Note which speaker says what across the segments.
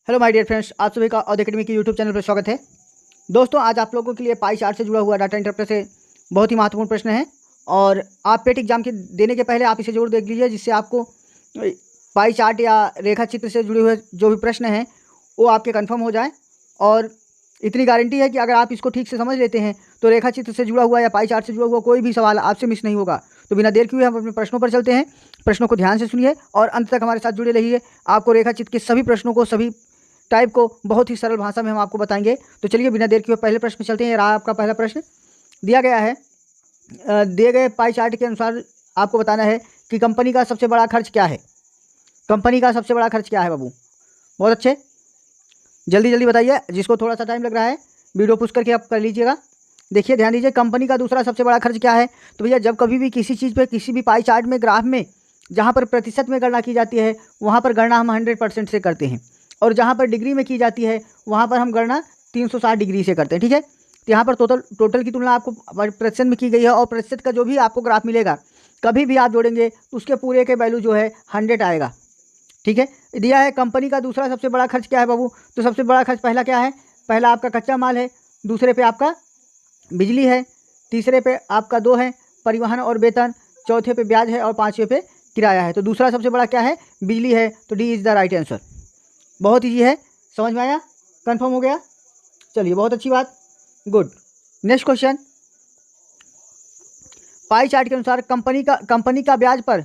Speaker 1: Hello my dear friends, आप सभी का ऑद एकेडमी के यूट्यूब चैनल पर स्वागत है। दोस्तों, आज आप लोगों के लिए पाई चार्ट से जुड़ा हुआ डाटा इंटरप्रेट से बहुत ही महत्वपूर्ण प्रश्न है और आप पेट एग्जाम के देने के पहले आप इसे जरूर देख लीजिए, जिससे आपको पाई चार्ट या रेखा चित्र से जुड़े हुए जो भी प्रश्न हैं वो आपके कंफर्म हो जाए। और इतनी गारंटी है कि अगर आप इसको ठीक से समझ लेते हैं तो रेखा चित्र से जुड़ा हुआ या पाई चार्ट से जुड़ा हुआ कोई भी सवाल आपसे मिस नहीं होगा। तो बिना देर किए हम अपने प्रश्नों पर चलते हैं। प्रश्नों को ध्यान से सुनिए और अंत तक हमारे साथ जुड़े रहिए। आपको रेखा चित्र के सभी प्रश्नों को, सभी टाइप को बहुत ही सरल भाषा में हम आपको बताएंगे। तो चलिए बिना देर किए पहले प्रश्न में चलते हैं। ये रहा आपका पहला प्रश्न। दिया गया है, दिए गए पाई चार्ट के अनुसार आपको बताना है कि कंपनी का सबसे बड़ा खर्च क्या है। कंपनी का सबसे बड़ा खर्च क्या है बाबू? बहुत अच्छे, जल्दी जल्दी बताइए। जिसको थोड़ा सा टाइम लग रहा है वीडियो पुश करके आप कर लीजिएगा। देखिए, ध्यान दीजिए, कंपनी का दूसरा सबसे बड़ा खर्च क्या है। तो भैया, जब कभी भी किसी चीज़ पे, किसी भी पाई चार्ट में, ग्राफ में जहाँ पर प्रतिशत में गणना की जाती है वहाँ पर गणना हम 100% से करते हैं, और जहाँ पर डिग्री में की जाती है वहाँ पर हम गणना 360 डिग्री से करते हैं। ठीक है, तो यहाँ पर टोटल की तुलना आपको प्रतिशत में की गई है, और प्रतिशत का जो भी आपको ग्राफ मिलेगा कभी भी आप जोड़ेंगे तो उसके पूरे के वैल्यू जो है 100 आएगा। ठीक है, दिया है कंपनी का दूसरा सबसे बड़ा खर्च क्या है बाबू। तो सबसे बड़ा खर्च पहला क्या है? पहला आपका कच्चा माल है, दूसरे पे आपका बिजली है, तीसरे पे आपका 2 है परिवहन और वेतन, चौथे पे ब्याज है और पाँचवें पे किराया है। तो दूसरा सबसे बड़ा क्या है? बिजली है। तो D is the right answer. बहुत ईजी है, समझ में आया? कंफर्म हो गया? चलिए, बहुत अच्छी बात, good. Next question. Pie chart के अनुसार कंपनी का ब्याज पर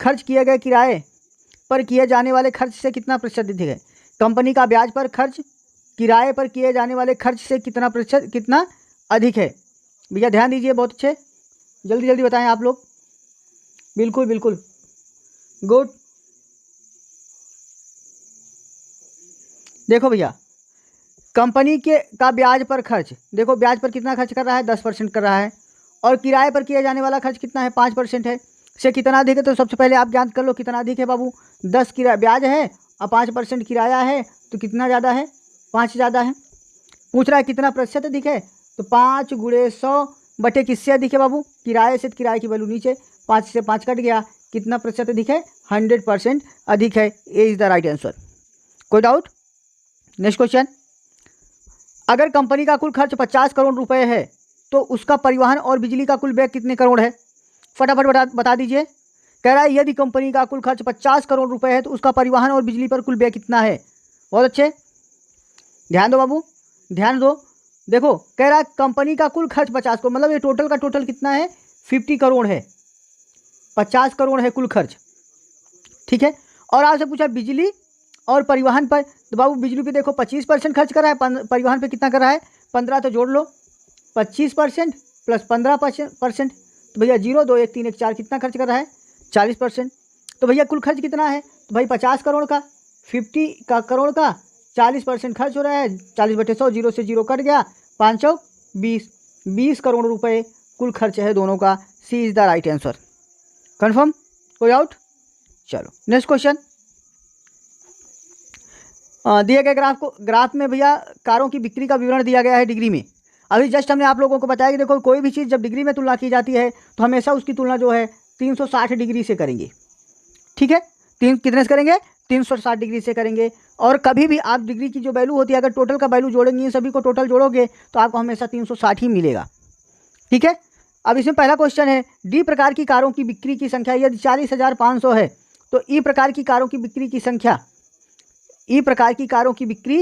Speaker 1: खर्च किए गए किराए पर किए जाने वाले खर्च से कितना प्रतिशत अधिक है। कंपनी का ब्याज पर खर्च किराए पर किए जाने वाले खर्च से कितना प्रतिशत, कितना अधिक है? भैया ध्यान दीजिए, बहुत अच्छे, जल्दी जल्दी बताएं आप लोग। बिल्कुल बिल्कुल, गुड। देखो भैया, कंपनी के का ब्याज पर खर्च, देखो ब्याज पर कितना खर्च कर रहा है? 10% कर रहा है। और किराए पर किया जाने वाला खर्च कितना है? 5% है। से कितना अधिक है? तो सबसे पहले आप ज्ञात कर लो कितना अधिक है बाबू। 10 किराया ब्याज है और 5% किराया है, तो कितना ज़्यादा है? 5 ज़्यादा है। पूछ रहा है कितना प्रतिशत अधिक है, तो 5 × 100 बटे किससे अधिक है बाबू? किराए से। किराए की वैल्यू नीचे, 5 से 5 कट गया, कितना प्रतिशत अधिक है? 100% अधिक है। A is the right answer. कोई डाउट? Next question. अगर कंपनी का कुल खर्च 50 करोड़ रुपए है तो उसका परिवहन और बिजली का कुल व्यय कितने करोड़ है? फटाफट बता दीजिए। कह रहा है यदि कंपनी का कुल खर्च 50 करोड़ रुपए है तो उसका परिवहन और बिजली पर कुल व्यय कितना है? बहुत अच्छे, ध्यान दो बाबू, ध्यान दो। देखो, कह रहा है कंपनी का कुल खर्च 50 करोड़, मतलब ये टोटल का टोटल कितना है? 50 करोड़ है। 50 करोड़ है कुल खर्च। ठीक है, और आपसे पूछा बिजली और परिवहन पर, तो बाबू बिजली पे देखो 25% खर्च कर रहा है, परिवहन पे कितना कर रहा है? 15। तो जोड़ लो, 25% प्लस 15%, तो भैया 0 2 1 3 1 4 कितना खर्च कर रहा है? 40%। तो भैया कुल खर्च कितना है? तो भाई 50 करोड़ का, 50 का करोड़ का 40% खर्च हो रहा है। 40/100, 0 से 0 कट गया, 5 चौक 20, 20 करोड़ रुपए कुल खर्च है दोनों का। C is the right answer. Confirm? कोई आउट? चलो नेक्स्ट क्वेश्चन। दिए गए ग्राफ में भैया कारों की बिक्री का विवरण दिया गया है डिग्री में। अभी जस्ट हमने आप लोगों को बताया कि देखो, कोई भी चीज़ जब डिग्री में तुलना की जाती है तो हमेशा उसकी तुलना जो है 360 डिग्री से करेंगे। ठीक है, कितने से करेंगे? 360 डिग्री से करेंगे। और कभी भी आप डिग्री की जो वैल्यू होती है, अगर टोटल का वैल्यू जोड़ेंगे, इन सभी को टोटल जोड़ोगे तो आपको हमेशा 360 ही मिलेगा। ठीक है, अब इसमें पहला क्वेश्चन है, डी प्रकार की कारों की बिक्री की संख्या यदि 40,500 है तो ई प्रकार की कारों की बिक्री की संख्या, ई प्रकार की कारों की बिक्री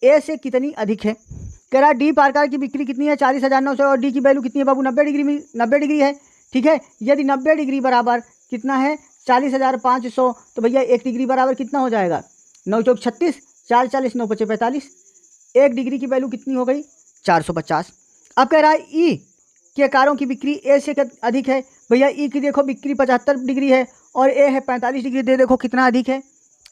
Speaker 1: ए से कितनी अधिक है? कह रहा है डी प्रकार की बिक्री कितनी है? 40,900, और डी की वैल्यू कितनी है बाबू? 90 डिग्री में, 90 डिग्री है। ठीक है, यदि 90 डिग्री बराबर कितना है? 40,500, तो भैया 1 डिग्री बराबर कितना हो जाएगा? 9 चौक 36, 4 40, 9 पचे 45, 1 डिग्री की वैल्यू कितनी हो गई? 450। अब कह रहा है ई के कारों की बिक्री ए से अधिक है। भैया ई की देखो बिक्री 75 डिग्री है और ए है 45 डिग्री, दे देखो कितना अधिक है।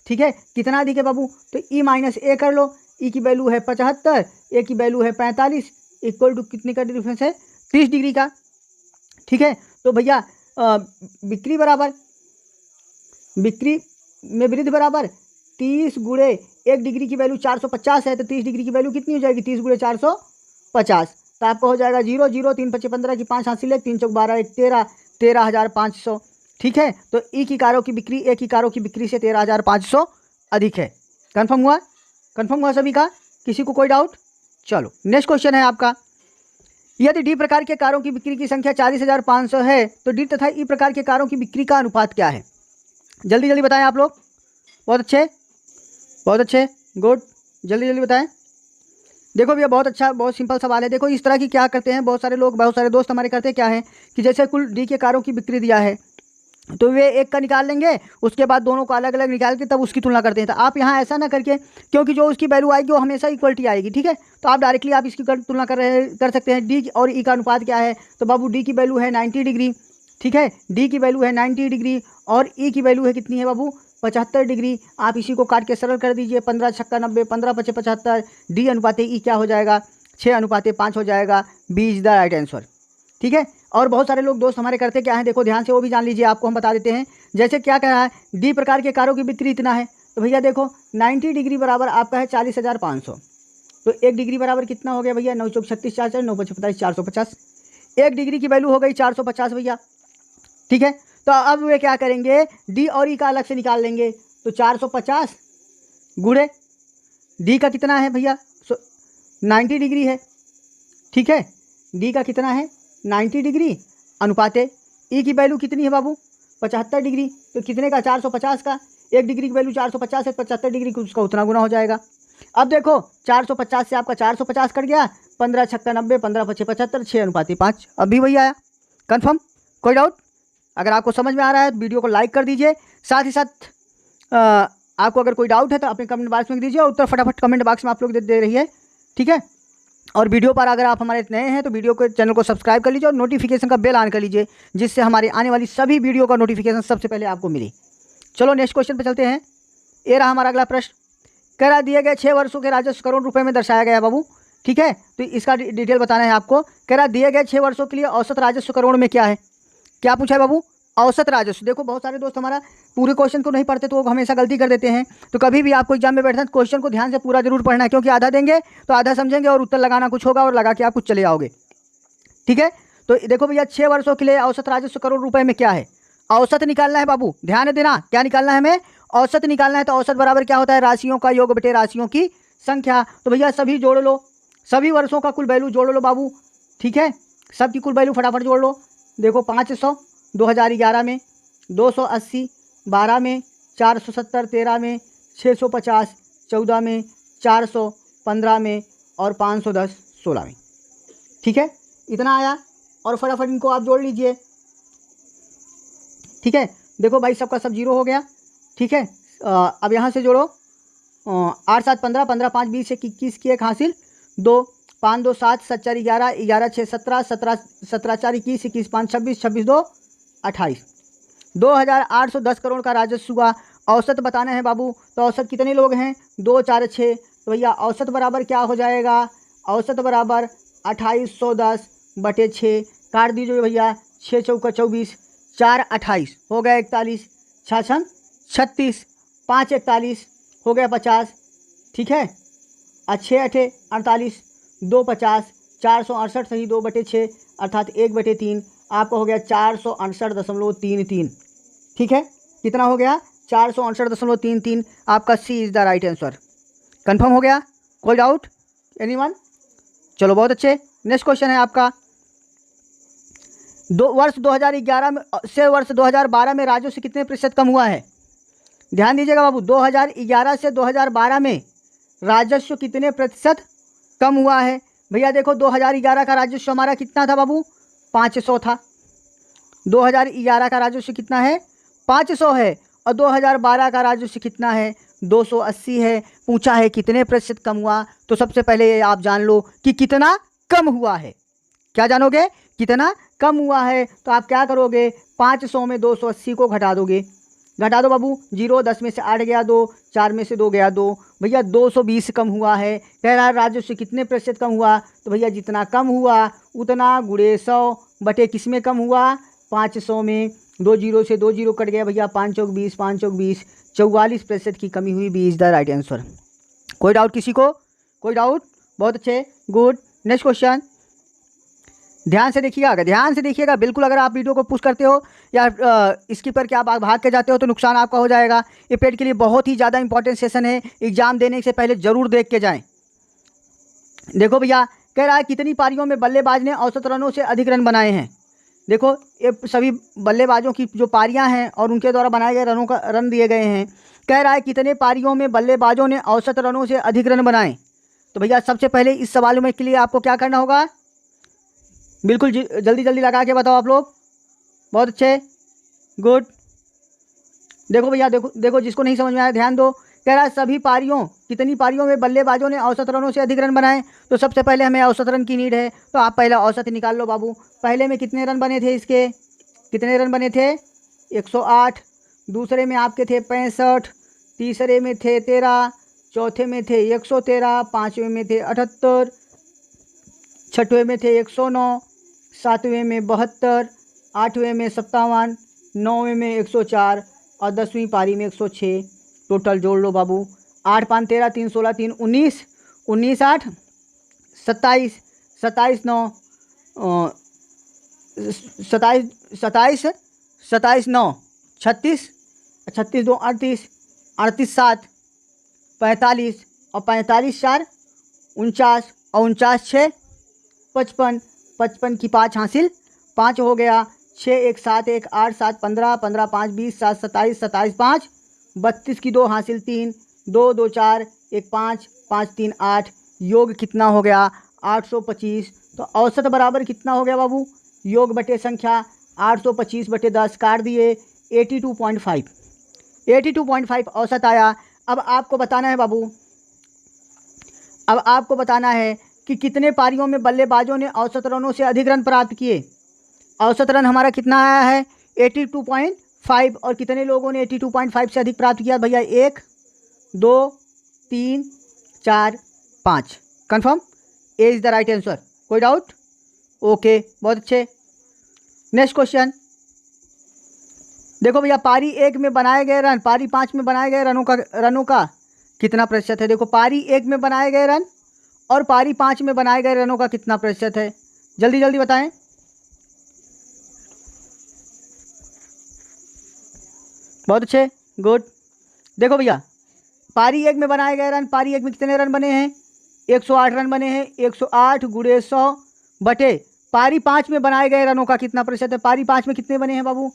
Speaker 1: ठीक है, कितना अधिक है बाबू? तो ई माइनस ए कर लो। ई की वैल्यू है 75, ए की वैल्यू है 45, इक्वल टू कितने का डिफरेंस है? 30 डिग्री का। ठीक है, तो भैया बिक्री बराबर, बिक्री में वृद्धि बराबर 30 × 1 डिग्री की वैल्यू 450 है, तो 30 डिग्री की वैल्यू कितनी हो जाएगी? 30 × 450, तो आपका हो जाएगा 0 0 3 5 15 की 5 हासिल है, 3 चौक 12 1 13, 13,500। ठीक है, तो ई की कारों की बिक्री ए की कारों की बिक्री से 13,500 अधिक है। कन्फर्म हुआ? कंफर्म हुआ सभी का? किसी को कोई डाउट? चलो नेक्स्ट क्वेश्चन है आपका, यदि डी प्रकार के कारों की बिक्री की संख्या 40,500 है तो डी तथा ई प्रकार के कारों की बिक्री का अनुपात क्या है? जल्दी जल्दी बताएं आप लोग। बहुत अच्छे, बहुत अच्छे, गुड, जल्दी जल्दी बताएं। देखो भैया बहुत अच्छा, बहुत सिंपल सवाल है। देखो इस तरह की क्या करते हैं बहुत सारे लोग, बहुत सारे दोस्त हमारे करते क्या है कि जैसे कुल डी के कारों की बिक्री दिया है तो वे एक का निकाल लेंगे, उसके बाद दोनों को अलग अलग निकाल के तब उसकी तुलना करते हैं। तो आप यहाँ ऐसा ना करके, क्योंकि जो उसकी वैल्यू आएगी वो हमेशा इक्वलिटी आएगी, ठीक है, तो आप डायरेक्टली आप इसकी तुलना कर सकते हैं। डी और ई का अनुपात क्या है? तो बाबू डी की वैल्यू है 90 डिग्री, ठीक है, डी की वैल्यू है 90 डिग्री और ई की वैल्यू है कितनी है बाबू? 75 डिग्री। आप इसी को काट के सरल कर दीजिए, 15 छक्का 90, 15 पचे 75, डी अनुपाते ई क्या हो जाएगा? 6:5 हो जाएगा। B is the right answer, ठीक है। और बहुत सारे लोग दोस्त हमारे करते क्या है, देखो ध्यान से वो भी जान लीजिए, आपको हम बता देते हैं। जैसे क्या कह रहा है, डी प्रकार के कारों की बिक्री इतना है, तो भैया देखो 90 डिग्री बराबर आपका है 40,500, तो 1 डिग्री बराबर कितना हो गया भैया? 9 चौक 36, 4 9 5 45, 450। 1 डिग्री की वैल्यू हो गई 450 भैया, ठीक है। तो अब वे क्या करेंगे, डी और ई का अलग से निकाल लेंगे, तो 450 गुणे डी का कितना है भैया? 90 डिग्री है, ठीक है, डी का कितना है? 90 डिग्री अनुपाते ई की वैल्यू कितनी है बाबू? 75 डिग्री। तो कितने का? 450 का। 1 डिग्री की वैल्यू 450 है, 75 डिग्री उसका उतना गुना हो जाएगा। अब देखो 450 से आपका 450 कट गया, 15 छक्का 90, 15 पचे 75, 6:5। अब भी वही आया। कन्फर्म? कोई डाउट? अगर आपको समझ में आ रहा है तो वीडियो को लाइक कर दीजिए, साथ ही साथ आपको अगर कोई डाउट है तो अपने कमेंट बॉक्स में दीजिए, उत्तर फटाफट कमेंट बॉक्स में आप लोग दे रहिए, ठीक है। और वीडियो पर अगर आप हमारे नए हैं तो वीडियो को चैनल को सब्सक्राइब कर लीजिए और नोटिफिकेशन का बेल ऑन कर लीजिए, जिससे हमारी आने वाली सभी वीडियो का नोटिफिकेशन सबसे पहले आपको मिले। चलो नेक्स्ट क्वेश्चन पे चलते हैं। ये रहा हमारा अगला प्रश्न, कह रहा दिए गए 6 वर्षों के राजस्व करोड़ रुपए में दर्शाया गया है बाबू, ठीक है। तो इसका डिटेल बताना है आपको। कह रहा दिए गए 6 वर्षों के लिए औसत राजस्व करोड़ में क्या है? क्या पूछा है बाबू? औसत राजस्व। देखो बहुत सारे दोस्त हमारा पूरे क्वेश्चन को नहीं पढ़ते तो वो हमेशा गलती कर देते हैं, तो कभी भी आपको एग्जाम में बैठना है क्वेश्चन को ध्यान से पूरा जरूर पढ़ना है, क्योंकि आधा देंगे तो आधा समझेंगे और उत्तर लगाना कुछ होगा और लगा के आप कुछ चले आओगे, ठीक है। तो देखो भैया 6 वर्षों के लिए औसत राजस्व करोड़ रुपए में क्या है? औसत निकालना है बाबू, ध्यान देना, क्या निकालना है हमें? औसत निकालना है। तो औसत बराबर क्या होता है? राशियों का योग बटे राशियों की संख्या। तो भैया सभी जोड़ लो, सभी वर्षों का कुल वैल्यू जोड़ लो बाबू, ठीक है, सबकी कुल वैल्यू फटाफट जोड़ लो। देखो 500 2011 में, 280 12 में, 470 13 में, 650 14 में, 400 15 में और 510 16 में, ठीक है, इतना आया। और फटाफट इनको आप जोड़ लीजिए, ठीक है। देखो भाई सबका सब जीरो हो गया, ठीक है। अब यहाँ से जोड़ो, 8 7 15, 15 5 20 से 21 की एक हासिल, 2 5 2 7 7 4 11, 11 6 17, 17 17 4 21, 21 5 26, 26 2 28, 2810 करोड़ का राजस्व हुआ। औसत बताना है बाबू, तो औसत कितने लोग हैं? 2 4 6, तो भैया औसत बराबर क्या हो जाएगा? औसत बराबर 2810 बटे 6, काट दीजिए भैया, 6 चौका 24, 4 28 हो गया 41, 6 36, 5 41 हो गया 50, ठीक है, 6 8 48, 2 50, 468 सही 2 बटे 6 अर्थात 1 बटे 3, आपका हो गया 468.33, ठीक है। कितना हो गया? 468.33। आपका C is the right answer. Confirm हो गया? कोई डाउट? एनीवन? चलो बहुत अच्छे। नेक्स्ट क्वेश्चन है आपका, वर्ष 2011 में से वर्ष 2012 में राजस्व कितने प्रतिशत कम हुआ है? ध्यान दीजिएगा बाबू, 2011 से 2012 में राजस्व कितने प्रतिशत कम हुआ है? भैया देखो 2011 का राजस्व हमारा कितना था बाबू? 500 था। 2011 का राजस्व कितना है? 500 है। और 2012 का राजस्व कितना है? 280 है। पूछा है कितने प्रतिशत कम हुआ, तो सबसे पहले ये आप जान लो कि कितना कम हुआ है। क्या जानोगे? कितना कम हुआ है। तो आप क्या करोगे? 500 में 280 को घटा दोगे, घटा दो बाबू, 0 10 में से 8 गया 2, 4 में से 2 गया 2, भैया 220 कम हुआ है। कह रहा है राजस्व कितने प्रतिशत कम हुआ, तो भैया जितना कम हुआ उतना गुणे 100 बटे किस में कम हुआ? 500 में। 2 जीरो से 2 जीरो कट गया भैया, 5 चौक 20, 5 चौक 20, 44% की कमी हुई। B is the right answer. कोई डाउट किसी को? कोई डाउट? बहुत अच्छे, गुड। नेक्स्ट क्वेश्चन, ध्यान से देखिएगा, अगर ध्यान से देखिएगा बिल्कुल। अगर आप वीडियो को पुश करते हो या स्किप करके आप भाग के जाते हो तो नुकसान आपका हो जाएगा। ये पेट के लिए बहुत ही ज़्यादा इंपॉर्टेंट सेशन है, एग्जाम देने से पहले ज़रूर देख के जाएं। देखो भैया, कह रहा है कितनी पारियों में बल्लेबाज ने औसत रनों से अधिक रन बनाए हैं। देखो ये सभी बल्लेबाजों की जो पारियां हैं और उनके द्वारा बनाए गए रनों का रन दिए गए हैं। कह रहा है कितने पारियों में बल्लेबाजों ने औसत रनों से अधिक रन बनाए। तो भैया सबसे पहले इस सवाल में के लिए आपको क्या करना होगा, बिल्कुल जल्दी जल्दी लगा के बताओ आप लोग। बहुत अच्छे, गुड। देखो भैया, देखो देखो, जिसको नहीं समझ में आया ध्यान दो। कह रहा है सभी पारियों, कितनी पारियों में बल्लेबाजों ने औसत रनों से अधिक रन बनाए। तो सबसे पहले हमें औसत रन की नीड है, तो आप पहले औसत निकाल लो बाबू। पहले में कितने रन बने थे इसके, कितने रन बने थे, 108। दूसरे में आपके थे 65, तीसरे में थे 13, चौथे में थे 113, पाँचवें में थे 78, छठवें में थे 109, सातवें में 72, आठवें में 57, नौवें में 104 और 10वीं पारी में 106। टोटल जोड़ लो बाबू। 8 5 13, 3 16, 3 19, 19 8 27, 27 9 27 27 9 36, 36 2 38, 38 7 45 और 45 4 49 और 49 6 55, 55 की 5 हासिल, 5 हो गया। 6 1 7 1 8 7 15, 15 5 20 7 27, 27 5 32 की 2 हासिल, 3 2 2 4 1 5 5 3 8। योग कितना हो गया, 825। तो औसत बराबर कितना हो गया बाबू, योग बटे संख्या 825 बटे 10 काट दिए 82.5। 82.5 औसत आया। अब आपको बताना है बाबू, अब आपको बताना है कि कितने पारियों में बल्लेबाजों ने औसत रनों से अधिक रन प्राप्त किए। औसत रन हमारा कितना आया है, 82.5। और कितने लोगों ने 82.5 से अधिक प्राप्त किया भैया, 1 2 3 4 5। Confirm, A is the right answer. कोई डाउट? ओके, बहुत अच्छे। नेक्स्ट क्वेश्चन देखो भैया, पारी 1 में बनाए गए रन पारी 5 में बनाए गए रनों का कितना प्रतिशत है। देखो पारी 1 में बनाए गए रन और पारी 5 में बनाए गए रनों का कितना प्रतिशत है, जल्दी जल्दी बताएं। बहुत अच्छे, गुड। देखो भैया, पारी 1 में बनाए गए रन, पारी 1 में कितने रन बने हैं, 108 रन बने हैं। 108 गुणे 100 बटे पारी 5 में बनाए गए रनों का कितना प्रतिशत है। पारी 5 में कितने बने हैं बाबू,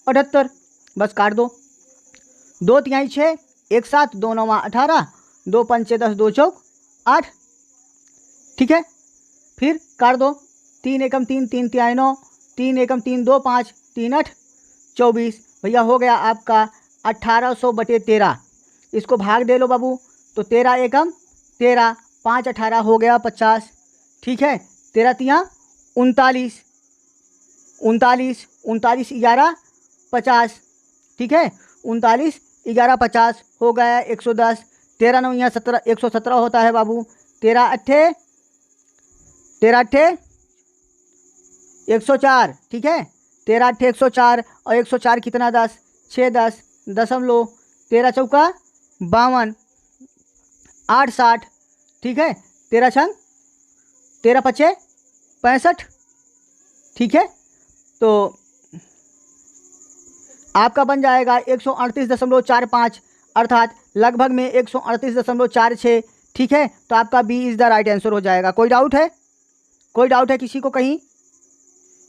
Speaker 1: 78। बस काट दो। 2 तिहाई 6, 1 7, 2 9 18, 2 पंचे 10, 2 चौक 8। ठीक है, फिर काट दो। 3 एकम 3, 3 तिहाई 9, 3 एकम 3, 2 5, 3 8 24। भैया हो गया आपका 1800 बटे 13। इसको भाग दे लो बाबू, तो 13 एकम 13, 5 18 हो गया 50। ठीक है, 13 तिया 39, 39 39 11 50। ठीक है, 39 11 50 हो गया 110। 13 9 यहाँ 17, 117 होता है बाबू। 13 अट्ठे 104। ठीक है, 13 अट्ठे 104 और 104 कितना 10, 6 10 दशमलव 13 चौका 52, 8 60। ठीक है, 13 छंग 13 पचे 65। ठीक है, तो आपका बन जाएगा 138.45, अर्थात लगभग में 138.46। ठीक है, तो आपका B is the right answer हो जाएगा। कोई डाउट है, कोई डाउट है किसी को कहीं?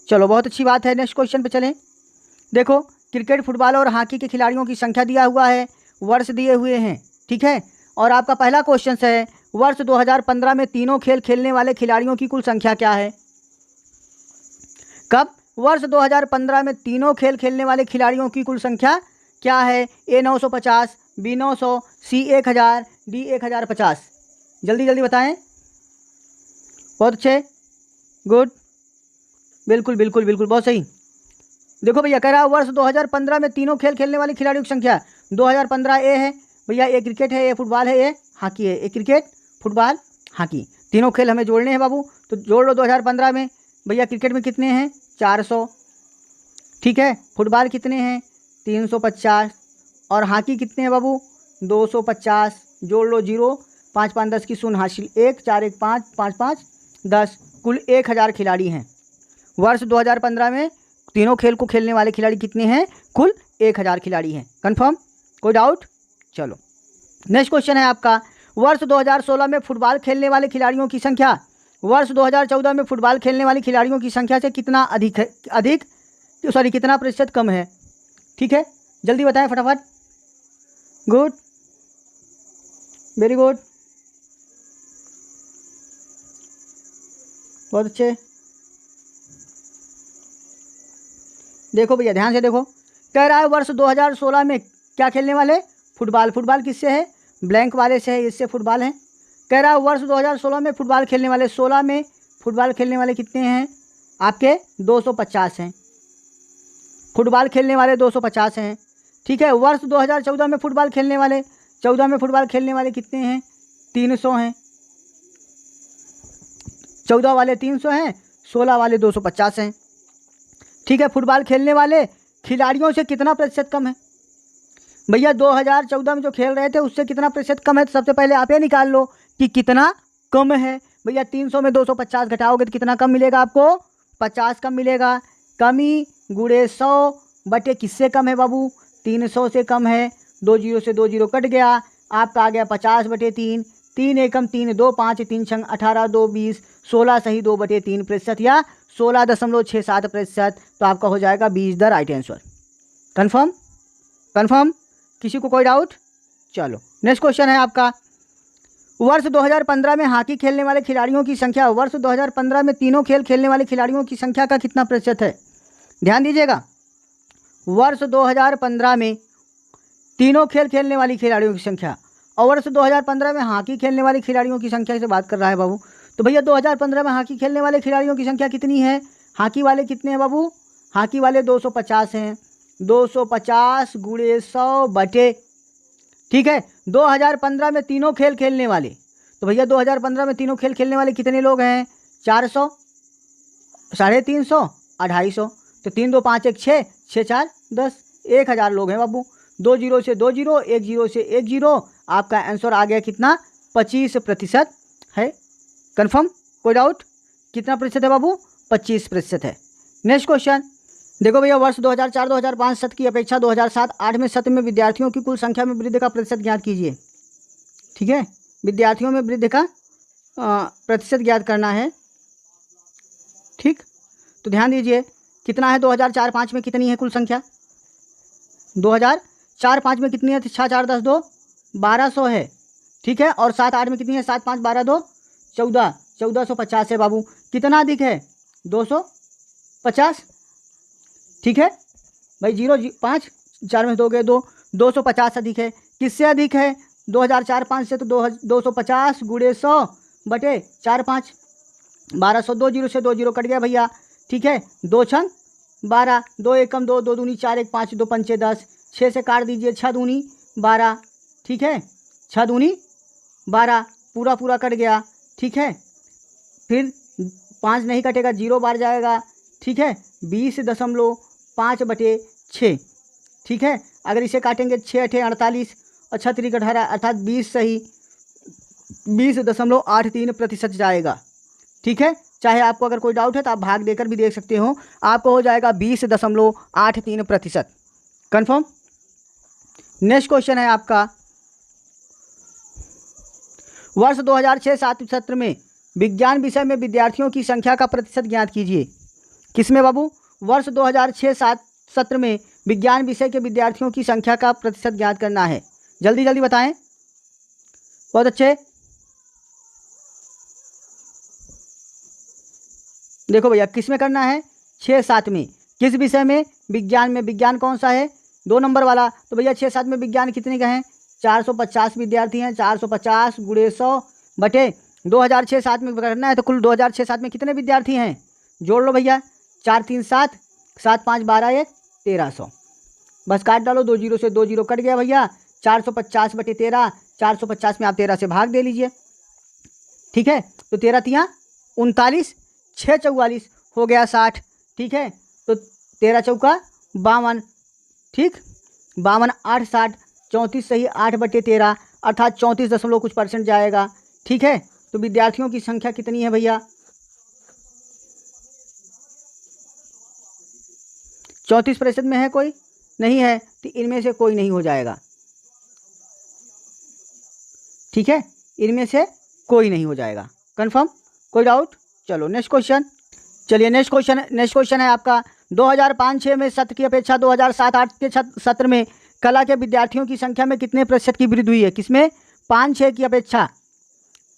Speaker 1: चलो बहुत अच्छी बात है, नेक्स्ट क्वेश्चन पे चलें। देखो क्रिकेट, फुटबॉल और हॉकी के खिलाड़ियों की संख्या दिया हुआ है, वर्ष दिए हुए हैं। ठीक है, और आपका पहला क्वेश्चन है, वर्ष 2015 में तीनों खेल खेलने वाले खिलाड़ियों की कुल संख्या क्या है। कब, वर्ष 2015 में तीनों खेल खेलने वाले खिलाड़ियों की कुल संख्या क्या है। ए 950, बी 900, सी 1000, डी 1050। जल्दी जल्दी बताएं। बहुत अच्छे, गुड, बिल्कुल बिल्कुल बिल्कुल, बहुत सही। देखो भैया, कह रहा है वर्ष 2015 में तीनों खेल खेलने वाले खिलाड़ियों की संख्या 2015 ए है भैया, ए क्रिकेट है, ए फुटबॉल है, ए हॉकी है। ए क्रिकेट, फुटबॉल, हॉकी, तीनों खेल हमें जोड़ने हैं बाबू। तो जोड़ लो 2015 में भैया, क्रिकेट में कितने हैं 400। ठीक है, फुटबॉल कितने हैं 350 और हॉकी कितने हैं बाबू 250। जोड़ लो 0, 5 5 10 की शून्य हासिल 1, 4 1 5 5 5 10, कुल 1000 खिलाड़ी हैं। वर्ष 2015 में तीनों खेल को खेलने वाले खिलाड़ी कितने हैं? कुल 1000 खिलाड़ी हैं। कंफर्म? कोई डाउट? चलो नेक्स्ट क्वेश्चन है आपका, वर्ष 2016 में फुटबॉल खेलने वाले खिलाड़ियों की संख्या वर्ष 2014 में फुटबॉल खेलने वाले खिलाड़ियों की संख्या से कितना कितना प्रतिशत कम है? ठीक है, जल्दी बताएं फटाफट। गुड, वेरी गुड, बहुत अच्छे। देखो भैया ध्यान से देखो, कह रहा है वर्ष 2016 में क्या खेलने वाले? फुटबॉल। फुटबॉल किससे है? ब्लैंक वाले से है, इससे फुटबॉल है। कह रहा है वर्ष 2016 में फुटबॉल खेलने वाले, 16 में फुटबॉल खेलने वाले कितने हैं? आपके 250 हैं। फुटबॉल खेलने वाले 250 हैं। ठीक है, वर्ष 2014 में फुटबॉल खेलने वाले, 14 में फुटबॉल खेलने वाले कितने हैं? 300 हैं। 14 वाले 300 हैं, 16 वाले 250 हैं। ठीक है, फुटबॉल खेलने वाले खिलाड़ियों से कितना प्रतिशत कम है? भैया 2014 में जो खेल रहे थे उससे कितना प्रतिशत कम है? तो सबसे पहले आप ये निकाल लो कि कितना कम है। भैया 300 में 250 घटाओगे तो कितना कम मिलेगा आपको? 50 कम मिलेगा। कमी गुणे 100 बटे किससे कम है बाबू? 300 से कम है। 2 जीरो से 2 जीरो कट गया, आपका आ गया 50 बटे 3। 3 एकम 3, 2 5, 3 छंग 18, 2 20, 16 सही 2 बटे 3 प्रतिशत या 16.67%। तो आपका हो जाएगा 20 the right answer. Confirm? Confirm? किसी को कोई डाउट? चलो नेक्स्ट क्वेश्चन है आपका, वर्ष 2015 में हॉकी खेलने वाले खिलाड़ियों की संख्या वर्ष 2015 में तीनों खेल खेलने वाले खिलाड़ियों की संख्या का कितना प्रतिशत है? ध्यान दीजिएगा, वर्ष 2015 में तीनों खेल खेलने वाली खिलाड़ियों की संख्या और वर्ष 2015 में हॉकी खेलने वाले खिलाड़ियों की संख्या से बात कर रहा है बाबू। तो भैया 2015 में हॉकी खेलने वाले खिलाड़ियों की संख्या कितनी है? हॉकी वाले कितने हैं बाबू? हॉकी वाले 250 हैं। 250 गुणे 100 बटे, ठीक है, 2015 में तीनों खेल खेलने वाले, तो भैया 2015 में तीनों खेल खेलने वाले कितने लोग हैं? 400, 350, 250। तो 3 2 5 1 6, 6 4 10, 1000 लोग हैं बाबू। 2 जीरो से 2 जीरो, 1 जीरो से 1 जीरो, आपका आंसर आ गया कितना? 25% है। कंफर्म? कोई डाउट? कितना प्रतिशत है बाबू? 25% है। नेक्स्ट क्वेश्चन देखो भैया, वर्ष 2004-2005 सत्र की अपेक्षा 2007-08 में सत्र में विद्यार्थियों की कुल संख्या में वृद्धि का प्रतिशत ज्ञात कीजिए। ठीक है, विद्यार्थियों में वृद्धि का प्रतिशत ज्ञात करना है। ठीक, तो ध्यान दीजिए कितना है? 2004-05 में कितनी है कुल संख्या? 2004-05 में कितनी है? 6 4 10 2 1200 है। ठीक है, और 7-8 में कितनी है? 7 5 12 2 14, 1450 है बाबू। कितना अधिक है? 250। ठीक है भाई, 5 4 में 2 गए 2, 250 अधिक है। किससे अधिक है? 2004-05 से तो 250 गुणे 100 बटे 4 5, 1200। 2 जीरो से 2 जीरो कट गया भैया। ठीक है, 2 छंग 12, 2 एकम 2, 2 दूनी 4, 1 5, 2 पंचे 10, 6 से काट दीजिए, 6 दूनी 12। ठीक है, 6 दूनी 12, पूरा पूरा कट गया। ठीक है, फिर 5 नहीं कटेगा, 0 बार जाएगा। ठीक है, 20.5 बटे 6। ठीक है, अगर इसे काटेंगे 6 8 48 और 6 3 18 अर्थात 20 सही 20.83% जाएगा। ठीक है, चाहे आपको अगर कोई डाउट है तो आप भाग देकर भी देख सकते हो, आपको हो जाएगा 20.83%। कन्फर्म? नेक्स्ट क्वेश्चन है आपका, वर्ष 2006-07 सत्र में विज्ञान विषय में विद्यार्थियों की संख्या का प्रतिशत ज्ञात कीजिए। किसमें बाबू? वर्ष 2006-07 सत्र में विज्ञान विषय के विद्यार्थियों की संख्या का प्रतिशत ज्ञात करना है। जल्दी जल्दी बताएं। बहुत अच्छे। देखो भैया, किस में करना है? 6-7 में। किस विषय में? विज्ञान में। विज्ञान कौन सा है? 2 नंबर वाला। तो भैया 6-7 में विज्ञान कितने का है? 450 विद्यार्थी हैं। 450 गुणे 100 बटे 2006-07 में करना है, तो कुल 2006-07 में कितने विद्यार्थी हैं? जोड़ लो भैया, 4 3 7, 7 5 12 1 1300। बस काट डालो, 2 जीरो से 2 जीरो कट गया भैया। 450 बटे 13, 450 में आप 13 से भाग दे लीजिए। ठीक है, तो 13 तिया 39, 6 44 हो गया 60। ठीक है, तो 13 चौका 52। ठीक, 52 8 60, 34 सही 8 बटे 13 अर्थात 34 दशमलव कुछ % जाएगा। ठीक है, तो विद्यार्थियों की संख्या कितनी है भैया? 34% में है कोई? नहीं है, तो इनमें से कोई नहीं हो जाएगा। ठीक है, इनमें से कोई नहीं हो जाएगा। कंफर्म? कोई डाउट? चलो नेक्स्ट क्वेश्चन। चलिए नेक्स्ट क्वेश्चन है आपका 2005-06 में सत्र की अपेक्षा 2007-08 के सत्र में कला के विद्यार्थियों की संख्या में कितने प्रतिशत की वृद्धि हुई है? किसमें? 5-6 की अपेक्षा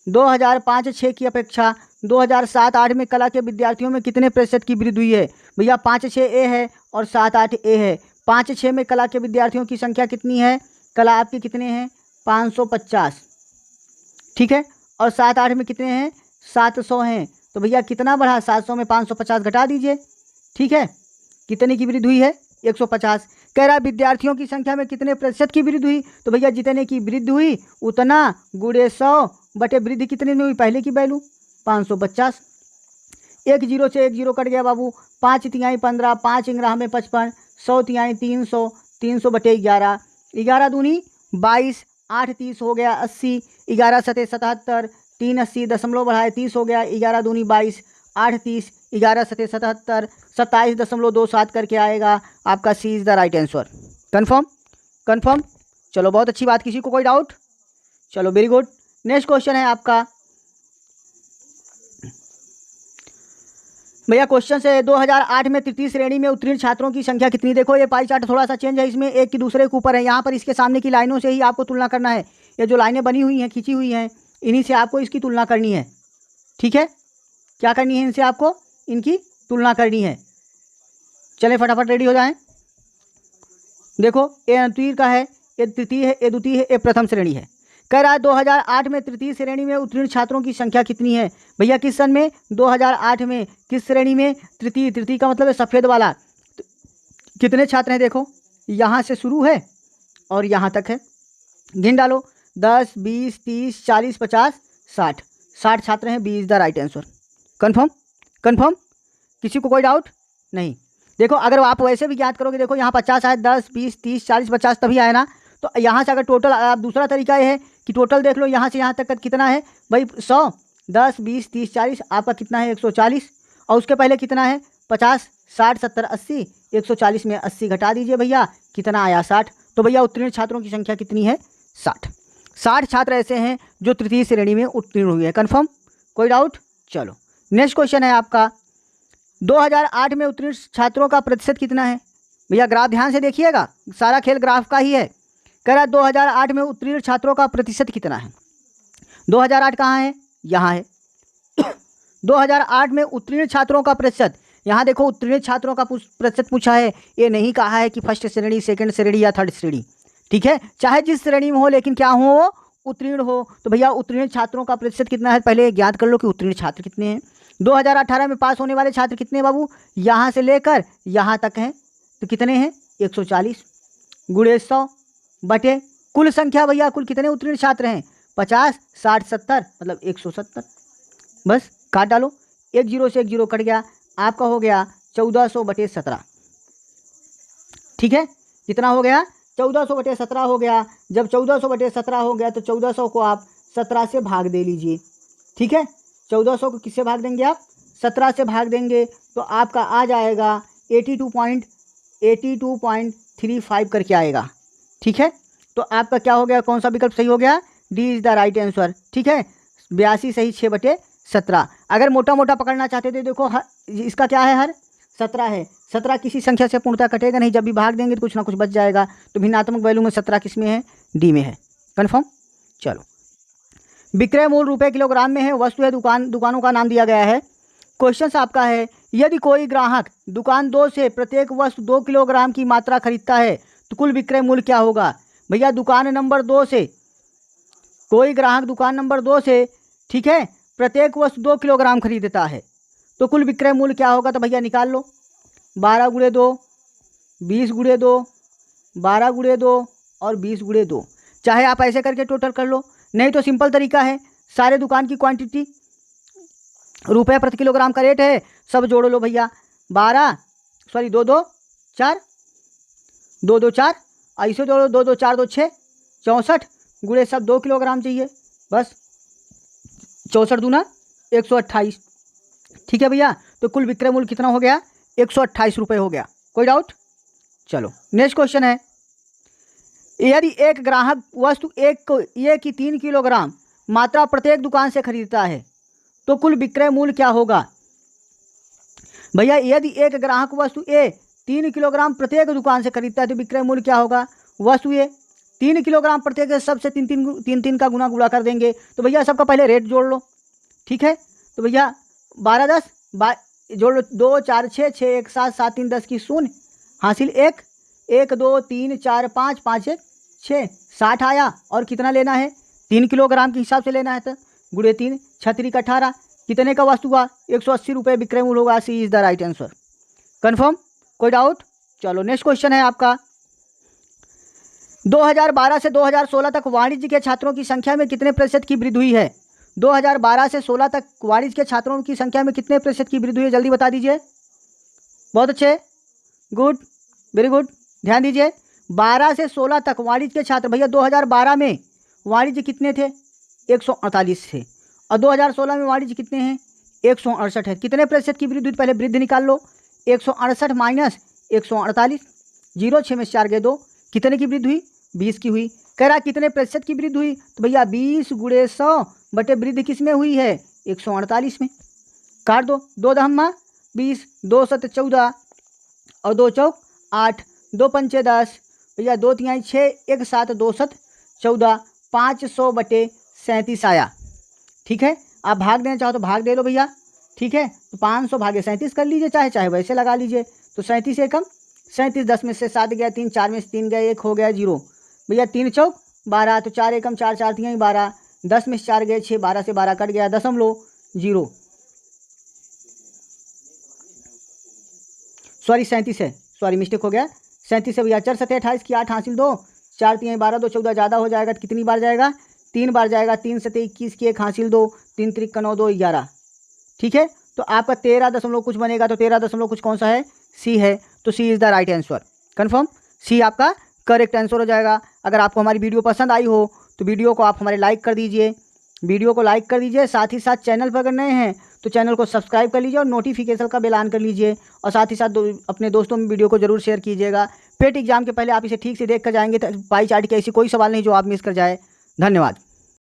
Speaker 1: 2005-06 की अपेक्षा 2007-08 में कला के विद्यार्थियों में कितने प्रतिशत की वृद्धि हुई है? भैया 5-6 ए है और 7-8 ए है। 5-6 में कला के विद्यार्थियों की संख्या कितनी है? कला आपके कितने हैं? 550। ठीक है, और 7-8 में कितने हैं? 700 हैं। तो भैया कितना बढ़ा? 700 में 550 घटा दीजिए। ठीक है, कितने की वृद्धि हुई है? 150। कह रहा विद्यार्थियों की संख्या में कितने प्रतिशत की वृद्धि हुई? तो भैया जितने की वृद्धि हुई उतना गुणे 100 बटे वृद्धि कितने में हुई? पहले की वैल्यू 550। 1 0 से 1 0 कट गया बाबू। 5 तिहाई 15, 5 इंग्रह में 55, 100 तिहाई 300, 300 बटे 11, 11 दूनी 22, 8 30 हो गया 80, 11 सते 77, 3 80 दशमलव बढ़ाए 30 हो गया, 11 दूनी 22, 8 30, 11 सते 77, 27.27 करके आएगा आपका। C is the right answer. Confirm? Confirm. चलो बहुत अच्छी बात। किसी को कोई डाउट? चलो वेरी गुड। नेक्स्ट क्वेश्चन है आपका भैया, क्वेश्चन से 2008 में तृतीय श्रेणी में उत्तीर्ण छात्रों की संख्या कितनी? देखो ये पाई चार्ट थोड़ा सा चेंज है, इसमें एक की दूसरे के ऊपर है। यहाँ पर इसके सामने की लाइनों से ही आपको तुलना करना है। ये जो लाइनें बनी हुई हैं, खींची हुई हैं, इन्हीं से आपको इसकी तुलना करनी है। ठीक है, क्या करनी है? इनसे आपको इनकी तुलना करनी है। चले फटाफट रेडी हो जाएं। देखो ए अनुत्तीर्ण का है, ए तृतीय है, ए द्वितीय है, ए प्रथम श्रेणी है। कह रहा है 2008 में तृतीय श्रेणी में उत्तीर्ण छात्रों की संख्या कितनी है? भैया किस सन में? 2008 में। किस श्रेणी में? तृतीय। तृतीय का मतलब है सफ़ेद वाला। कितने छात्र हैं? देखो यहाँ से शुरू है और यहाँ तक है। गिन डालो, 10 20 30 40 50 60। 60 छात्र हैं। B is the right answer. Confirm? Confirm. किसी को कोई डाउट नहीं? देखो अगर आप वैसे भी याद करोगे, देखो यहाँ 50 आए, 10 20 30 40 50 तभी आए ना। तो यहाँ से अगर टोटल, आप दूसरा तरीका ये है कि टोटल देख लो, यहाँ से यहाँ तक का कितना है भाई? 100 10 20 30 40 आपका कितना है? 140। और उसके पहले कितना है? 50 60 70 80। 140 में 80 घटा दीजिए भैया, कितना आया? 60। तो भैया उत्तीर्ण छात्रों की संख्या कितनी है? 60। 60 छात्र ऐसे हैं जो तृतीय श्रेणी में उत्तीर्ण हुए हैं। कन्फर्म? कोई डाउट? चलो नेक्स्ट क्वेश्चन है आपका 2008 में उत्तीर्ण छात्रों का प्रतिशत कितना है? भैया ग्राफ ध्यान से देखिएगा, सारा खेल ग्राफ का ही है। कह रहा 2008 में उत्तीर्ण छात्रों का प्रतिशत कितना है? 2008 कहाँ है? यहाँ है। 2008 में उत्तीर्ण छात्रों का प्रतिशत, यहाँ देखो उत्तीर्ण छात्रों का प्रतिशत पूछा है। ये नहीं कहा है कि फर्स्ट श्रेणी, सेकंड श्रेणी या थर्ड श्रेणी। ठीक है, चाहे जिस श्रेणी में हो, लेकिन क्या हो? वो उत्तीर्ण हो। तो भैया उत्तीर्ण छात्रों का प्रतिशत कितना है? पहले ज्ञात कर लो कि उत्तीर्ण छात्र कितने हैं। 2018 में पास होने वाले छात्र कितने बाबू? यहाँ से लेकर यहाँ तक हैं। तो कितने हैं? 140 गुणे 100 बटे कुल संख्या। भैया कुल कितने उत्तीर्ण छात्र हैं? 50 60 70 मतलब 170। बस काट डालो, 1 0 से 1 0 कट गया, आपका हो गया 1400 बटे 17। ठीक है, कितना हो गया? 1400 बटे 17 हो गया। जब 1400 बटे 17 हो गया तो 1400 को आप 17 से भाग दे लीजिए। ठीक है, 1400 को किससे भाग देंगे आप? 17 से भाग देंगे तो आपका आ जाएगा 82.35 करके आएगा। ठीक है, तो आपका क्या हो गया? कौन सा विकल्प सही हो गया? D is the right answer. ठीक है, 82 सही 6 बटे 17। अगर मोटा मोटा पकड़ना चाहते थे, देखो इसका क्या है? हर 17 है। 17 किसी संख्या से पूर्णतः कटेगा नहीं, जब भी भाग देंगे तो कुछ ना कुछ बच जाएगा। तो भिन्नात्मक वैल्यू में 17 किस में है? डी में है। कन्फर्म? चलो, विक्रय मूल्य रुपये किलोग्राम में है, वस्तु है, दुकानों का नाम दिया गया है। क्वेश्चन आपका है, यदि कोई ग्राहक दुकान 2 से प्रत्येक वस्तु 2 किलोग्राम की मात्रा खरीदता है तो कुल विक्रय मूल्य क्या होगा? भैया दुकान नंबर 2 से, कोई ग्राहक दुकान नंबर 2 से, ठीक है, प्रत्येक वस्तु 2 किलोग्राम खरीदता है तो कुल विक्रय मूल्य क्या होगा? तो भैया निकाल लो, 12 गुणे 2, 20 गुणे 2, 12 गुणे 2 और 20 गुणे 2। चाहे आप ऐसे करके टोटल कर लो, नहीं तो सिंपल तरीका है, सारे दुकान की क्वांटिटी, रुपये प्रति किलोग्राम का रेट है, सब जोड़ लो भैया। 2 2 4, 2 2 4, ऐसे जोड़ो, 2 2 4 2 6, 64 गुणे सब 2 किलोग्राम चाहिए। बस 64 दूना 128। ठीक है भैया, तो कुल विक्रय मूल्य कितना हो गया? 128 रुपये हो गया। कोई डाउट? चलो नेक्स्ट क्वेश्चन है, यदि एक ग्राहक वस्तु 3 किलोग्राम मात्रा प्रत्येक दुकान से खरीदता है तो कुल विक्रय मूल्य क्या होगा। भैया यदि एक ग्राहक वस्तु ए 3 किलोग्राम प्रत्येक दुकान से खरीदता है तो विक्रय मूल्य क्या होगा। वस्तु ए 3 किलोग्राम प्रत्येक, सबसे तीन का गुणा कर देंगे। तो भैया सबका पहले रेट जोड़ लो, ठीक है। तो भैया 12 10 जोड़ लो, 2 4 6 6 1 7 7 3 10 की 0 हासिल 1 1 2 3 4 5 5 1 6 60 आया। और कितना लेना है, 3 किलोग्राम के हिसाब से लेना है तो गुणे 3 36 18 कितने का वस्तु हुआ 180 रुपये विक्रय मूल्य होगा। C is the right answer. Confirm, कोई डाउट। चलो नेक्स्ट क्वेश्चन है आपका, 2012 से 2016 तक वाणिज्य के छात्रों की संख्या में कितने प्रतिशत की वृद्धि हुई है। 2012 से 16 तक वाणिज्य के छात्रों की संख्या में कितने प्रतिशत की वृद्धि हुई है, जल्दी बता दीजिए। बहुत अच्छे, गुड, वेरी गुड, ध्यान दीजिए। 12 से 16 तक वाणिज्य के छात्र, भैया 2012 में वाणिज्य कितने थे 148 थे, और 2016 में वाणिज्य कितने हैं 168 है। कितने प्रतिशत की वृद्धि हुई, पहले वृद्धि निकाल लो। 168 माइनस 148, 0 6 में 4 गए 2, कितने की वृद्धि हुई 20 की हुई। कह रहा कितने प्रतिशत की वृद्धि हुई, तो भैया 20 गुणे 100 बटे वृद्धि किस में हुई है 148 में। काट दो, 2 दहम्मा 20, 2 7 14 और 2 चौक 8, 2 पंचे 10, भैया 2 तिहाई 6, 1 7 2 7 14, 500 बटे 37 आया। ठीक है, आप भाग देना चाहो तो भाग दे लो भैया, ठीक है। तो 500 भागे 37 कर लीजिए, चाहे वैसे लगा लीजिए। तो 37 एकम 37, 10 में से 7 गया 3, 4 में से 3 गया 1 हो गया 0। भैया 3 चौक 12, तो 4 एकम 4 4 तिहाई 12, 10 में से 4 गए 6, 12 से 12 कट गया 0.0, सॉरी 37 है, सॉरी मिस्टेक हो गया 37 है भैया। 4 7 28 की 8 हासिल 2, 4 तिहाई 12, 2 14 ज़्यादा हो जाएगा तो कितनी बार जाएगा 3 बार जाएगा। 3 7 21 की 1 हासिल 2, 3 3 का 9 2 11, ठीक है। तो आपका 13 दशमलव कुछ बनेगा, तो 13 दशमलव कुछ कौन सा है, सी है। तो C is the right answer. Confirm, C आपका करेक्ट आंसर हो जाएगा। अगर आपको हमारी वीडियो पसंद आई हो तो वीडियो को आप हमारे लाइक कर दीजिए, वीडियो को लाइक कर दीजिए। साथ ही साथ चैनल पर अगर नए हैं तो चैनल को सब्सक्राइब कर लीजिए और नोटिफिकेशन का बेल ऑन कर लीजिए। और साथ ही साथ अपने दोस्तों में वीडियो को जरूर शेयर कीजिएगा। पेट एग्जाम के पहले आप इसे ठीक से देख कर जाएंगे तो पाई चार्ट के ऐसी कोई सवाल नहीं जो आप मिस कर जाए। धन्यवाद।